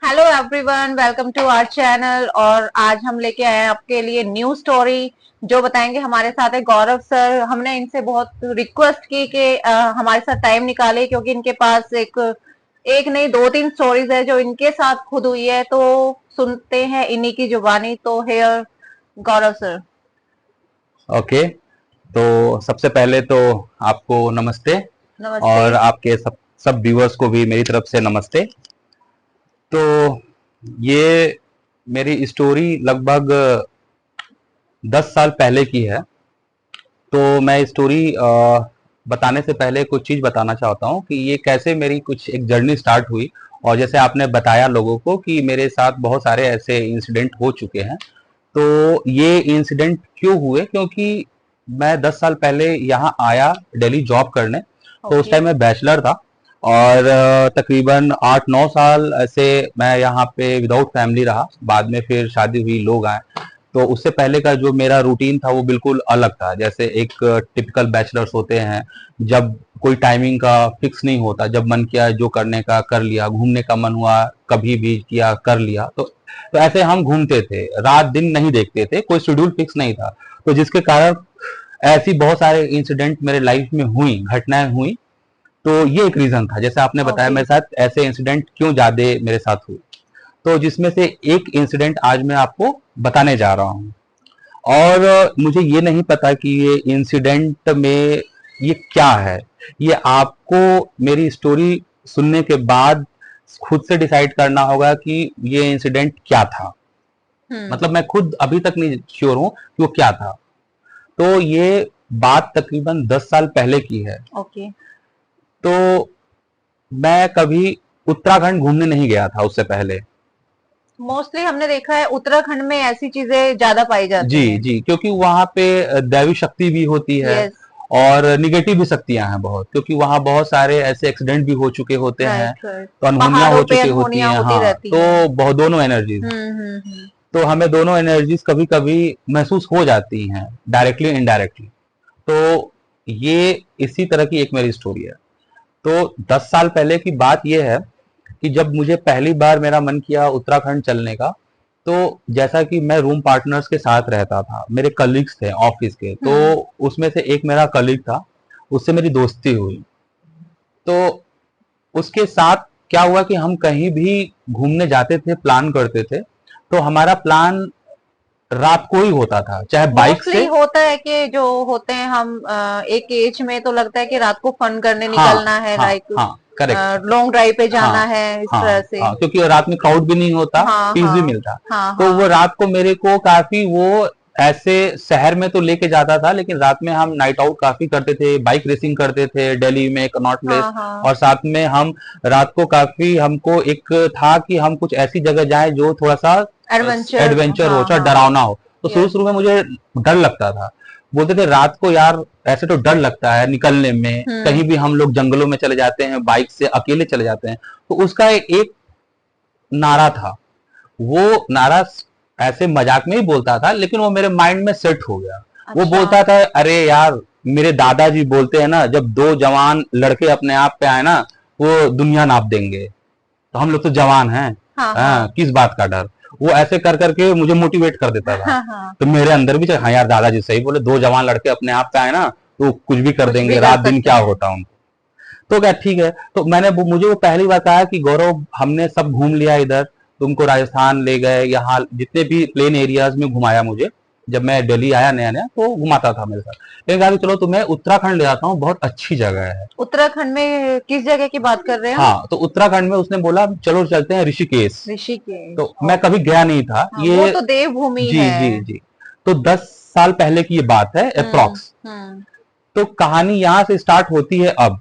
Hello everyone, welcome to our channel. और आज हम लेके आए हैं आपके लिए न्यू स्टोरी जो बताएंगे। हमारे साथ है गौरव सर। हमने इनसे बहुत रिक्वेस्ट की कि हमारे साथ टाइम निकाले, क्योंकि इनके पास एक एक नहीं दो तीन स्टोरीज है जो इनके साथ खुद हुई है। तो सुनते हैं इन्हीं की जुबानी। तो हेयर गौरव सर। ओके। तो सबसे पहले तो आपको नमस्ते। नमस्ते। और आपके सब सब व्यूअर्स को भी मेरी तरफ से नमस्ते। तो ये मेरी स्टोरी लगभग 10 साल पहले की है। तो मैं स्टोरी बताने से पहले कुछ चीज़ बताना चाहता हूँ कि ये कैसे मेरी कुछ एक जर्नी स्टार्ट हुई। और जैसे आपने बताया लोगों को कि मेरे साथ बहुत सारे ऐसे इंसिडेंट हो चुके हैं। तो ये इंसिडेंट क्यों हुए, क्योंकि मैं 10 साल पहले यहाँ आया दिल्ली जॉब करने। तो उस ओके। टाइम मैं बैचलर था। और तकरीबन 8-9 साल ऐसे मैं यहाँ पे विदाउट फैमिली रहा। बाद में फिर शादी हुई, लोग आए। तो उससे पहले का जो मेरा रूटीन था वो बिल्कुल अलग था। जैसे एक टिपिकल बैचलर्स होते हैं, जब कोई टाइमिंग का फिक्स नहीं होता, जब मन किया जो करने का कर लिया, घूमने का मन हुआ कभी भी किया कर लिया। तो ऐसे हम घूमते थे, रात दिन नहीं देखते थे, कोई शेड्यूल फिक्स नहीं था। तो जिसके कारण ऐसी बहुत सारे इंसिडेंट मेरे लाइफ में हुई, घटनाएं हुई। तो ये एक रीजन था। जैसे आपने बताया ओके। मेरे साथ ऐसे इंसिडेंट क्यों ज्यादा मेरे साथ हुए। तो जिसमें से एक इंसिडेंट आज मैं आपको बताने जा रहा हूँ। और मुझे ये नहीं पता कि ये इंसिडेंट में ये क्या है। ये आपको मेरी स्टोरी सुनने के बाद खुद से डिसाइड करना होगा कि ये इंसिडेंट क्या था। हम्म। मतलब मैं खुद अभी तक नहीं श्योर हूं कि वो क्या था। तो ये बात तकरीबन 10 साल पहले की है। ओके। तो मैं कभी उत्तराखंड घूमने नहीं गया था उससे पहले। मोस्टली हमने देखा है उत्तराखंड में ऐसी चीजें ज्यादा पाई जी जाती हैं। जी, क्योंकि वहां पे दैवी शक्ति भी होती है। यस। और निगेटिव भी शक्तियां हैं बहुत, क्योंकि वहां बहुत सारे ऐसे एक्सीडेंट भी हो चुके होते हैं। Right right. तो अनहोनियां हो पहाड़ों पे चुकी होती अनहोनियां हैं। होती हाँ, रहती हैं। तो बहुत दोनों एनर्जीज हैं। हम्म। तो हमें दोनों एनर्जीज कभी कभी महसूस हो जाती हैं, डायरेक्टली इनडायरेक्टली। तो ये इसी तरह की एक मेरी स्टोरी है। तो 10 साल पहले की बात यह है कि जब मुझे पहली बार मेरा मन किया उत्तराखंड चलने का। तो जैसा कि मैं रूम पार्टनर्स के साथ रहता था, मेरे कलीग्स थे ऑफिस के। तो हम्म। उसमें से एक मेरा कलीग था, उससे मेरी दोस्ती हुई। तो उसके साथ क्या हुआ कि हम कहीं भी घूमने जाते थे, प्लान करते थे। तो हमारा प्लान रात को ही होता था, चाहे बाइक मोस्टली से। होता है कि जो होते हैं हम एक एज में तो लगता है कि रात को फन करने हाँ निकलना है, हाँ लाइक हाँ, करेक्ट। लॉन्ग ड्राइव पे हाँ जाना है, इस हाँ तरह से। हाँ, क्योंकि रात में क्राउड भी नहीं होता, हाँ पीस भी हाँ मिलता। हाँ तो वो हाँ रात को मेरे को काफी वो ऐसे शहर में तो लेके जाता था, लेकिन रात में हम नाइट आउट काफी करते थे, बाइक रेसिंग करते थे दिल्ली में, कनॉट प्लेस। हाँ हाँ। और साथ में हम रात को काफी, हमको एक था कि हम कुछ ऐसी जगह जाएं जो थोड़ा सा एडवेंचर। एडवेंचर हो, हाँ थोड़ा हाँ। डरावना हो। तो शुरू यस। शुरू में मुझे डर लगता था। बोलते थे रात को यार ऐसे तो डर लगता है निकलने में, कहीं हम्म। भी हम लोग जंगलों में चले जाते हैं, बाइक से अकेले चले जाते हैं। तो उसका एक नारा था। वो नारा ऐसे मजाक में ही बोलता था, लेकिन वो मेरे माइंड में सेट हो गया। वो अच्छा। बोलता था, अरे यार, मेरे दादाजी बोलते हैं ना, जब दो जवान लड़के अपने आप पे आए ना, वो दुनिया नाप देंगे। तो हम लोग तो जवान हैं। हाँ हाँ, हाँ किस बात का डर। वो ऐसे कर करके मुझे मोटिवेट कर देता था। हाँ हाँ। तो मेरे अंदर भी हाँ यार, दादाजी सही बोले, दो जवान लड़के अपने आप पे आए ना, तो कुछ भी कर कुछ भी देंगे, कर रात दिन सकते क्या हैं। होता उनको। तो क्या ठीक है। तो मुझे वो पहली बार कहा कि गौरव, हमने सब घूम लिया इधर, तुमको राजस्थान ले गए, यहाँ जितने भी प्लेन एरियाज में घुमाया मुझे। जब मैं दिल्ली आया नया नया तो घुमाता था मेरे साथ। लेकिन कहा कि चलो तुम्हें उत्तराखंड ले जाता हूँ, बहुत अच्छी जगह है। उत्तराखंड में किस जगह की बात कर रहे हैं हम? हाँ, तो उत्तराखंड में उसने बोला चलो चलते हैं ऋषिकेश। ऋषिकेश। तो मैं कभी ओके। गया नहीं था हाँ, वो ये। तो देवभूमि जी है। जी जी। तो 10 साल पहले की ये बात है अप्रोक्स। हम्म। तो कहानी यहाँ से स्टार्ट होती है अब।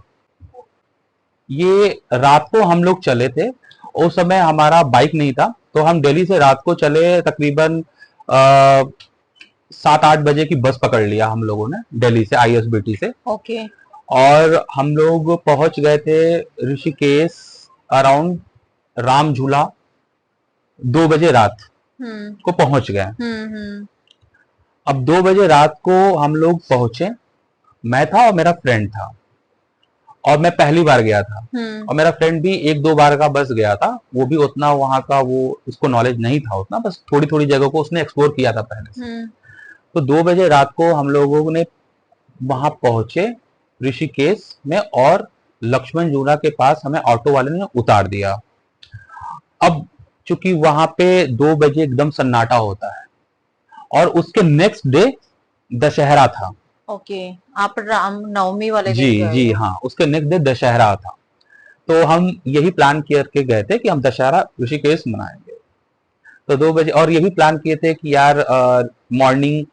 ये रात को हम लोग चले थे। उस समय हमारा बाइक नहीं था, तो हम दिल्ली से रात को चले तकरीबन 7-8 बजे की बस पकड़ लिया हम लोगों ने, दिल्ली से, आईएसबीटी से। ओके। और हम लोग पहुंच गए थे ऋषिकेश अराउंड राम झूला 2 बजे रात हम्म को पहुंच गए। हम्म। अब 2 बजे रात को हम लोग पहुंचे। मैं था और मेरा फ्रेंड था। और मैं पहली बार गया था, और मेरा फ्रेंड भी एक दो बार का बस गया था, वो भी उतना वहां का वो उसको नॉलेज नहीं था उतना, बस थोड़ी थोड़ी जगह को उसने एक्सप्लोर किया था पहले से। तो 2 बजे रात को हम लोगों ने वहां पहुंचे ऋषिकेश में, और लक्ष्मण झूला के पास हमें ऑटो वाले ने उतार दिया। अब चूंकि वहां पे 2 बजे एकदम सन्नाटा होता है, और उसके नेक्स्ट डे दशहरा था। ओके, आप राम नवमी वाले जी दिन गए जी हो। हाँ, उसके नेक्स्ट डे दशहरा था। तो हम यही प्लान करके गए थे कि हम दशहरा ऋषिकेश मनाएंगे। तो 2 बजे, और यही प्लान किए थे कि यार मॉर्निंग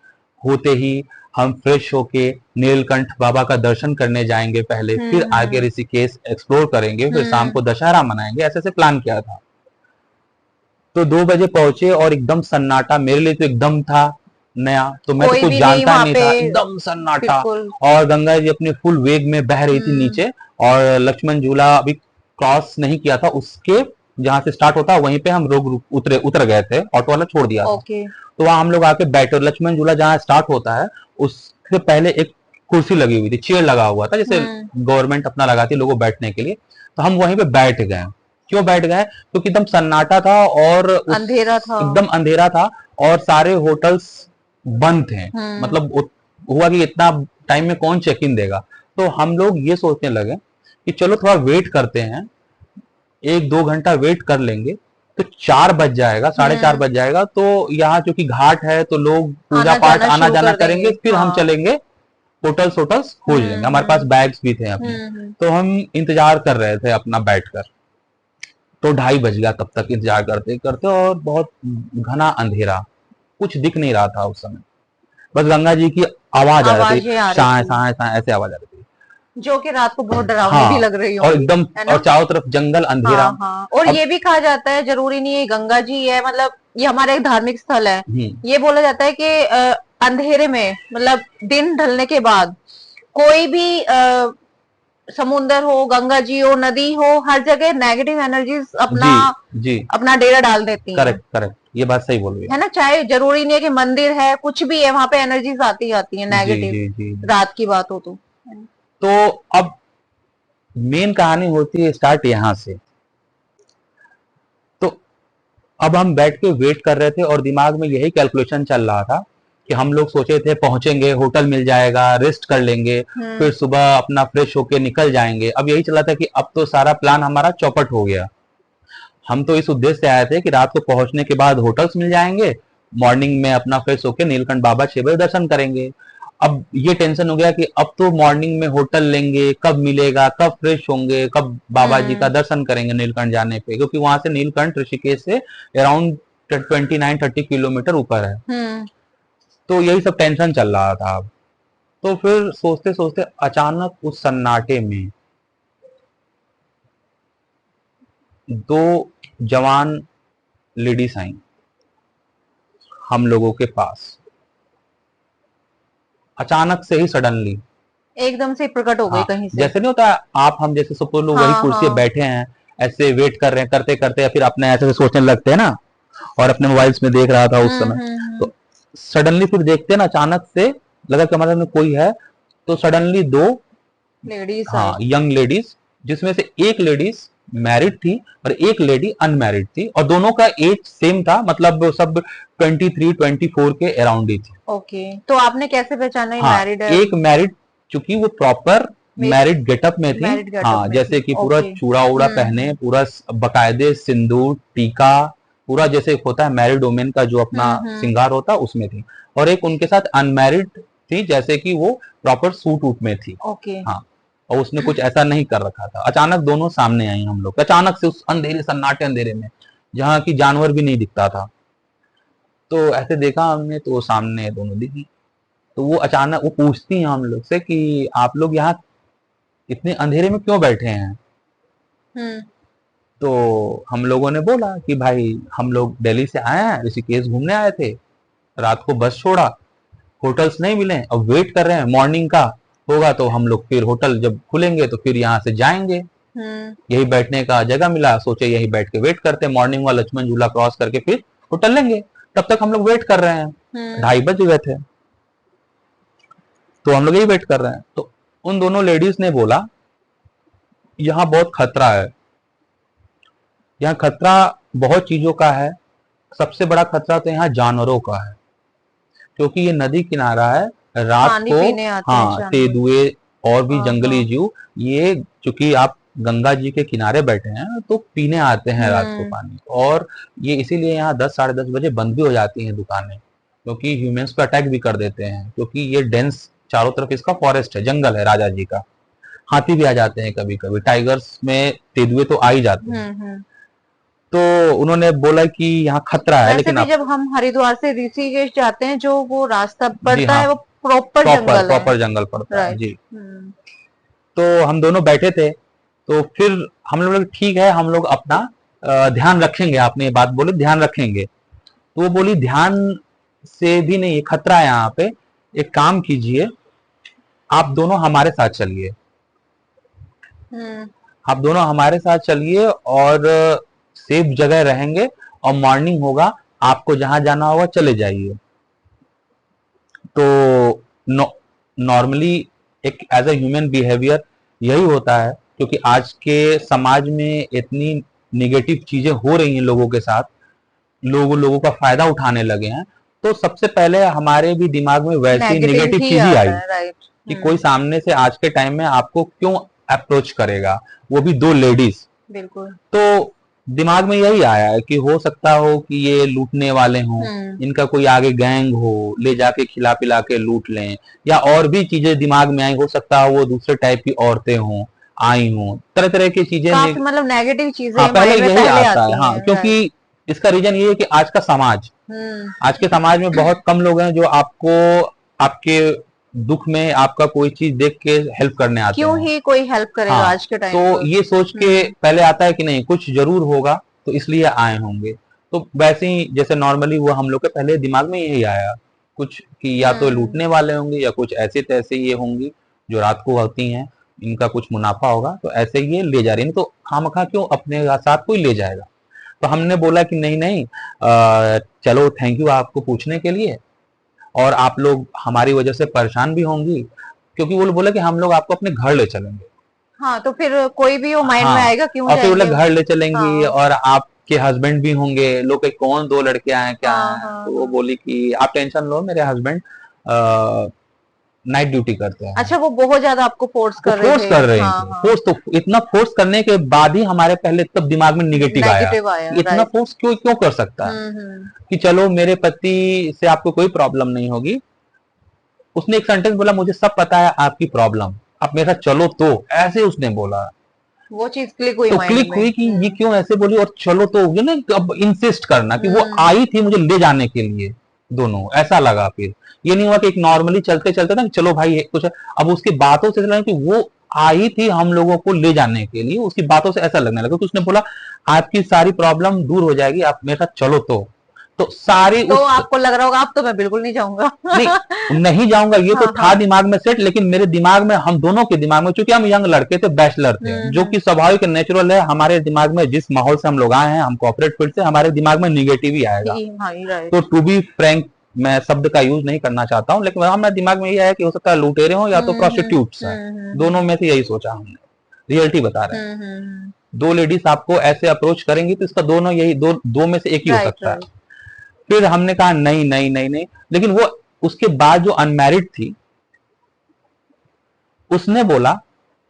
होते ही हम फ्रेश होके नीलकंठ बाबा का दर्शन करने जाएंगे पहले, फिर आगे ऋषिकेश एक्सप्लोर करेंगे, फिर शाम को दशहरा मनाएंगे, ऐसे ऐसे प्लान किया था। तो 2 बजे पहुंचे और एकदम सन्नाटा, मेरे लिए तो एकदम था नया, तो मैं तो कोई कुछ भी नहीं जानता वहां नहीं पे, था, एकदम सन्नाटा। बिल्कुल। और गंगा जी अपने फुल वेग में बह रही थी नीचे, और लक्ष्मण झूला अभी क्रॉस नहीं किया था, उसके जहां से स्टार्ट होता वहीं पे हम लोग उतर गए थे, ऑटो वाला छोड़ दिया था। ओके। तो वहां हम लोग आके बैठे, लक्ष्मण झूला जहां स्टार्ट होता है उससे पहले एक कुर्सी लगी हुई थी, चेयर लगा हुआ था, जैसे गवर्नमेंट अपना लगाती है लोगों बैठने के लिए। तो हम वहीं पे बैठ गए। क्यों बैठ गए? क्योंकि एकदम सन्नाटा था, और अंधेरा था। एकदम अंधेरा था, और सारे होटल्स बंद थे। मतलब हुआ कि इतना टाइम में कौन चेक इन देगा। तो हम लोग ये सोचने लगे कि चलो थोड़ा वेट करते हैं, 1-2 घंटा वेट कर लेंगे, तो 4 बज जाएगा, 4:30 बज जाएगा, तो यहाँ चूंकि घाट है तो लोग पूजा आना पाठ जाना आना शुरू जाना कर करेंगे, देंगे, फिर हम हाँ। चलेंगे, होटल्स खोज लेंगे, हमारे पास बैग्स भी थे अपने। तो हम इंतजार कर रहे थे अपना बैठकर। तो 2:30 बज गया तब तक इंतजार करते करते, और बहुत घना अंधेरा, कुछ दिख नहीं रहा था उस समय, बस गंगा जी की आवाज आ रही थी, आवाजें आ रही शाय थी, शाय शाय ऐसे आवाज आ रही थी। जो कि रात को बहुत डरावनी भी हाँ, लग रही और होंगी, एकदम, है और ना। चारों तरफ जंगल, अंधेरा। हाँ हाँ, और अब ये भी कहा जाता है, जरूरी नहीं है गंगा जी है, मतलब ये हमारा एक धार्मिक स्थल है। ये बोला जाता है कि अंधेरे में, मतलब दिन ढलने के बाद, कोई भी समुंदर हो, गंगा जी हो, नदी हो, हर जगह नेगेटिव एनर्जीज अपना जी जी, अपना डेरा डाल देती हैं, करेक्ट करेक्ट, ये बात सही बोल रही है है। ना। चाहे जरूरी नहीं है कि मंदिर है, कुछ भी है, वहां पे एनर्जीज आती आती है जी नेगेटिव, जी जी। रात की बात हो तो। तो अब मेन कहानी होती है स्टार्ट यहाँ से। तो अब हम बैठ के वेट कर रहे थे, और दिमाग में यही कैलकुलेशन चल रहा था कि हम लोग सोचे थे पहुंचेंगे, होटल मिल जाएगा, रेस्ट कर लेंगे, फिर सुबह अपना फ्रेश होके निकल जाएंगे। अब यही चला था कि अब तो सारा प्लान हमारा चौपट हो गया। हम तो इस उद्देश्य से आए थे कि रात को पहुंचने के बाद होटल्स मिल जाएंगे, मॉर्निंग में अपना फ्रेश होके नीलकंठ बाबा 6 बजे दर्शन करेंगे। अब ये टेंशन हो गया कि अब तो मॉर्निंग में होटल लेंगे, कब मिलेगा, कब फ्रेश होंगे, कब बाबा जी का दर्शन करेंगे नीलकंठ जाने पे, क्योंकि वहां से नीलकंठ ऋषिकेश से अराउंड 29-30 किलोमीटर ऊपर है। तो यही सब टेंशन चल रहा था। तो फिर सोचते सोचते अचानक उस सन्नाटे में दो जवान लेडीज आई हम लोगों के पास, अचानक से ही, सडनली, एकदम से प्रकट हो गई हाँ, कहीं से। जैसे नहीं होता, आप हम जैसे सपोज लो वही हाँ कुर्सी पे हाँ। बैठे हैं, ऐसे वेट कर रहे हैं, करते करते, या फिर अपने ऐसे सोचने लगते हैं ना, और अपने मोबाइल्स में देख रहा था उस समय। तो सडनली फिर देखते हैं ना, अचानक से लगा कि हमारे में कोई है। तो सडनली दो, लेडीज हाँ, आई। यंग लेडीज, जिसमें से एक लेडीज मैरिड थी और एक लेडी अनमैरिड थी, और दोनों का एज सेम था, मतलब सब 23-24 के अराउंड ही थी। ओके, तो आपने कैसे पहचाना ये हाँ, मैरिड है? एक मैरिड, चूंकि वो प्रॉपर मैरिड गेटअप में थी। मैरिड गेटअप हाँ, में जैसे थी, कि पूरा ओके। चूड़ा उड़ा पहने, पूरा बकायदे सिंदूर टीका, पूरा जैसे होता है मैरिड वुमेन का जो अपना श्रृंगार होता है उसमें थी। और एक उनके साथ अनमैरिड थी, जैसे कि वो प्रॉपर सूट वूट में थी। ओके। हाँ, और उसने कुछ ऐसा नहीं कर रखा था। अचानक दोनों सामने आई हम लोग, अचानक से उस अंधेरे, सन्नाटे अंधेरे में, जहाँ की जानवर भी नहीं दिखता था। तो ऐसे देखा हमने, तो वो सामने दोनों दिखी। तो वो अचानक वो पूछती हैं हम लोग से कि आप लोग यहाँ इतने अंधेरे में क्यों बैठे हैं? तो हम लोगों ने बोला कि भाई हम लोग दिल्ली से आए हैं, ऋषिकेश घूमने आए थे, रात को बस छोड़ा, होटल्स नहीं मिले, अब वेट कर रहे हैं मॉर्निंग का होगा, तो हम लोग फिर होटल जब खुलेंगे तो फिर यहाँ से जाएंगे। यही बैठने का जगह मिला, सोचे यही बैठ के वेट करते हैं, मॉर्निंग वाला लक्ष्मण झूला क्रॉस करके फिर होटल लेंगे। तब तक हम लोग वेट कर रहे हैं, 2:30 बज गए थे, तो हम लोग यही वेट कर रहे हैं। तो उन दोनों लेडीज ने बोला यहाँ बहुत खतरा है। यहाँ खतरा बहुत चीजों का है। सबसे बड़ा खतरा तो यहाँ जानवरों का है, क्योंकि ये नदी किनारा है। रात पानी को पीने आते हैं हाँ, जानवर। तेंदुए और भी हाँ जंगली हाँ। जीव, ये चूंकि आप गंगा जी के किनारे बैठे हैं तो पीने आते हैं रात को पानी। और ये इसीलिए यहाँ 10 साढ़े 10 बजे बंद भी हो जाती हैं दुकानें, क्योंकि ह्यूमंस पे अटैक भी कर देते हैं, क्योंकि ये डेंस चारों तरफ इसका फॉरेस्ट है, जंगल है राजा जी का। हाथी भी आ जाते हैं कभी कभी, टाइगर्स में तेंदुए तो आ ही जाते हैं। तो उन्होंने बोला कि यहाँ खतरा है, वैसे लेकिन भी अब जब हम हरिद्वार से ऋषिकेश जाते हैं, जो वो रास्ता जी पड़ता हाँ, है वो प्रॉपर प्रॉपर जंगल है। प्रॉपर जंगल पड़ता है राइट। जी। तो हम दोनों बैठे थे, तो फिर हम लोग ठीक है, हम लोग अपना ध्यान रखेंगे। आपने ये बात बोली ध्यान रखेंगे, तो वो बोली ध्यान से भी नहीं, खतरा है यहाँ पे। एक काम कीजिए, आप दोनों हमारे साथ चलिए, आप दोनों हमारे साथ चलिए और सेफ जगह रहेंगे, और मॉर्निंग होगा, आपको जहां जाना होगा चले जाइए। तो नॉर्मली एक एज अ ह्यूमन बिहेवियर यही होता है, क्योंकि आज के समाज में इतनी निगेटिव चीजें हो रही हैं लोगों के साथ, लोगों का फायदा उठाने लगे हैं। तो सबसे पहले हमारे भी दिमाग में वैसी नेगेटिव निगेटिव ही चीज ही आई आता है। राइट। कि कोई सामने से आज के टाइम में आपको क्यों अप्रोच करेगा, वो भी दो लेडीज। बिल्कुल। तो दिमाग में यही आया है कि हो सकता हो कि ये लूटने वाले हों, इनका कोई आगे गैंग हो, ले जाके खिला पिला के लूट लें, या और भी चीजें दिमाग में आई। हो सकता हो वो दूसरे टाइप की औरतें हों, आई हों, तरह तरह की चीजें काफी मतलब नेगेटिव चीजें हाँ, पहले माइंड में यही पहले आता है। आती हाँ, हैं। राइट। क्योंकि इसका रीजन ये है कि आज का समाज, आज के समाज में बहुत कम लोग हैं जो आपको आपके दुख में आपका कोई चीज देख के हेल्प करने आते क्यों हैं। ही कोई हेल्प करेगा हाँ, आज के टाइम तो पर। ये सोच के पहले आता है कि नहीं कुछ जरूर होगा, तो इसलिए आए होंगे। तो वैसे ही जैसे नॉर्मली वो हम लोग के पहले दिमाग में यही आया कुछ, कि या तो लूटने वाले होंगे या कुछ ऐसे तैसे ये होंगी जो रात को होती हैं, इनका कुछ मुनाफा होगा, तो ऐसे ये ले जा रही है। तो खामखा क्यों अपने साथ कोई ले जाएगा। तो हमने बोला कि नहीं नहीं, चलो थैंक यू आपको पूछने के लिए, और आप लोग हमारी वजह से परेशान भी होंगी, क्योंकि वो बोला कि हम लोग आपको अपने घर ले चलेंगे। हाँ, तो फिर कोई भी वो माइंड में हाँ, आएगा क्यों और फिर वो जाएंगे। लोग घर ले चलेंगी, हाँ और आपके हस्बैंड भी होंगे, लोग के कौन दो लड़के आए क्या हाँ हैं। हाँ तो वो हाँ। बोली कि आप टेंशन लो, मेरे हस्बैंड नाइट ड्यूटी करते हैं। अच्छा, वो बहुत ज्यादा आपको फोर्स वो कर रहे फोर्स थे। कर रहे हाँ थे, हाँ। फोर्स तो इतना फोर्स करने के बाद ही हमारे पहले तब दिमाग में निगेटिव आया नेगेटिव आया। कि इतना राइट। फोर्स क्यों क्यों कर सकता है, कि चलो मेरे पति से आपको कोई प्रॉब्लम नहीं होगी। उसने एक सेंटेंस बोला, मुझे सब पता है आपकी प्रॉब्लम, आप मेरे साथ चलो, तो ऐसे उसने बोला। वो चीज क्लिक हुई तो माइंड क्लिक में। हुई कि ये क्यों ऐसे बोली, और चलो तो ये ना अब इंसिस्ट करना कि वो आई थी मुझे ले जाने के लिए, दोनों ऐसा लगा। फिर ये नहीं हुआ कि एक नॉर्मली चलते चलते ना चलो भाई कुछ, अब उसकी बातों से लगा कि वो आई थी हम लोगों को ले जाने के लिए, उसकी बातों से ऐसा लगने लगा। तो उसने बोला आपकी सारी प्रॉब्लम दूर हो जाएगी, आप मेरे साथ चलो। तो सारी तो उस आपको लग रहा होगा अब तो मैं बिल्कुल नहीं जाऊंगा। नहीं नहीं जाऊंगा, ये तो हाँ था हाँ। दिमाग में सेट, लेकिन मेरे दिमाग में, हम दोनों के दिमाग में, चूंकि हम यंग लड़के थे, बैचलर थे, जो कि स्वाभाविक नेचुरल है हमारे दिमाग में, जिस माहौल से हम लोग आए हैं, हम कॉर्पोरेट फील्ड से, हमारे दिमाग में निगेटिव ही आएगा। हाँ तो राइट। टू बी फ्रैंक, मैं शब्द का यूज नहीं करना चाहता हूँ, लेकिन हमारे दिमाग में ये आया कि हो सकता है लुटेरे हो या तो प्रोस्टिट्यूट्स हैं, दोनों में से यही सोचा हमने। रियलिटी बता रहे हैं, दो लेडीज आपको ऐसे अप्रोच करेंगी तो इसका दोनों यही दो में से एक ही हो राइट सकता है। राइट। फिर हमने कहा नहीं नहीं नहीं नहीं, लेकिन वो उसके बाद जो अनमैरिड थी उसने बोला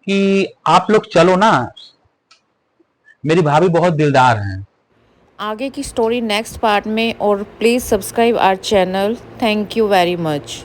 कि आप लोग चलो ना, मेरी भाभी बहुत दिलदार हैं। आगे की स्टोरी नेक्स्ट पार्ट में, और please subscribe our channel. Thank you very much.